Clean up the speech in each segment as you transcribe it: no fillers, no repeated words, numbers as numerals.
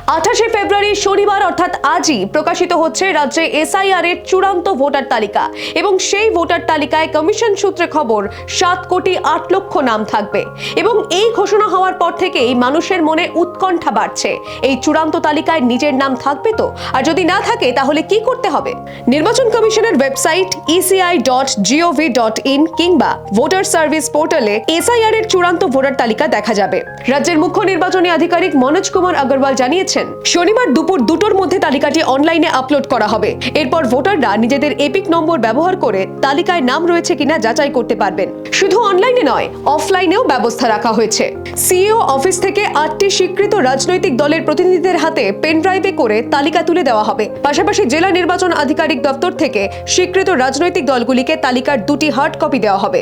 28 ফেব্রুয়ারি শনিবার অর্থাৎ আজই প্রকাশিত হচ্ছে রাজ্যে এসআইআর এর চূড়ান্ত ভোটার তালিকা এবং সেই ভোটার তালিকায় কমিশন সূত্রে খবর 7 কোটি 8 লক্ষ নাম থাকবে এবং এই ঘোষণা হওয়ার পর থেকেই মানুষের মনে উৎকণ্ঠা বাড়ছে। এই চূড়ান্ত তালিকায় নিজের নাম থাকবে তো, আর যদি না থাকে তাহলে কি করতে হবে? নির্বাচন কমিশনের ওয়েবসাইট eci.gov.in কিংবা ভোটার সার্ভিস পোর্টালে এসআইআর এর চূড়ান্ত ভোটার তালিকা দেখা যাবে। রাজ্যের মুখ্য নির্বাচনী আধিকারিক মনোজ কুমার আগরওয়াল জানিয়েছেন, শনিবার দুপুর 2টোর মধ্যে তালিকাটি অনলাইনে আপলোড করা হবে। এরপর ভোটাররা নিজেদের এপিক নম্বর ব্যবহার করে তালিকায় নাম রয়েছে কিনা যাচাই করতে পারবেন। শুধু অনলাইনে নয়, অফলাইনেও ব্যবস্থা রাখা হয়েছে। সিইও অফিস থেকে 8টি স্বীকৃত রাজনৈতিক দলের প্রতিনিধিদের হাতে পেনড্রাইভে করে তালিকা তুলে দেওয়া হবে। পাশাপাশি জেলা নির্বাচন আধিকারিক দপ্তর থেকে স্বীকৃত রাজনৈতিক দলগুলিকে তালিকার 2টি হার্ড কপি দেওয়া হবে।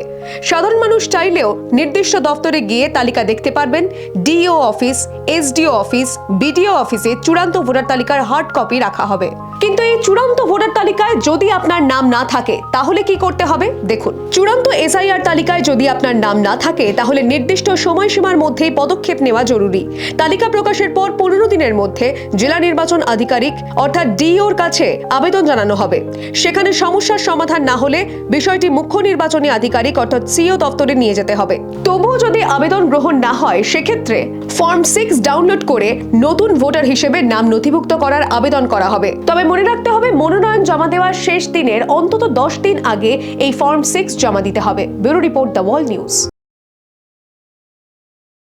সাধারণ মানুষ চাইলেও নির্দিষ্ট দপ্তরে গিয়ে তালিকা দেখতে পারবেন। DO office, SDO office, BDO অফিসে চূড়ান্ত ভোটার তালিকার হার্ড কপি রাখা হবে। কিন্তু এই চূড়ান্ত ভোটার তালিকায় যদি আপনার নাম না থাকে তাহলে কি করতে হবে? দেখুন, চূড়ান্ত এসআইআর তালিকায় যদি আপনার নাম না থাকে তাহলে নির্দিষ্ট সময়সীমার মধ্যেই পদক্ষেপ নেওয়া জরুরি। তালিকা প্রকাশের পর 15 দিনের মধ্যে জেলা নির্বাচন আধিকারিক অর্থাৎ ডিওর কাছে আবেদন জানানো হবে। সেখানে সমস্যার সমাধান না হলে বিষয়টি মুখ্য নির্বাচনী আধিকারিক অর্থাৎ সিইও দপ্তরে নিয়ে যেতে হবে। তবুও যদি আবেদন গ্রহণ না হয় সেক্ষেত্রে ফর্ম 6 ডাউনলোড করে নতুন ভোটার হিসেবে নাম নথিভুক্ত করার আবেদন করা হবে। তবে মনে রাখতে হবে, মনোনয়ন জমা দেওয়ার শেষ দিনের অন্তত 10 দিন আগে এই ফর্ম 6 জমা দিতে হবে। Bureau report, the wall news.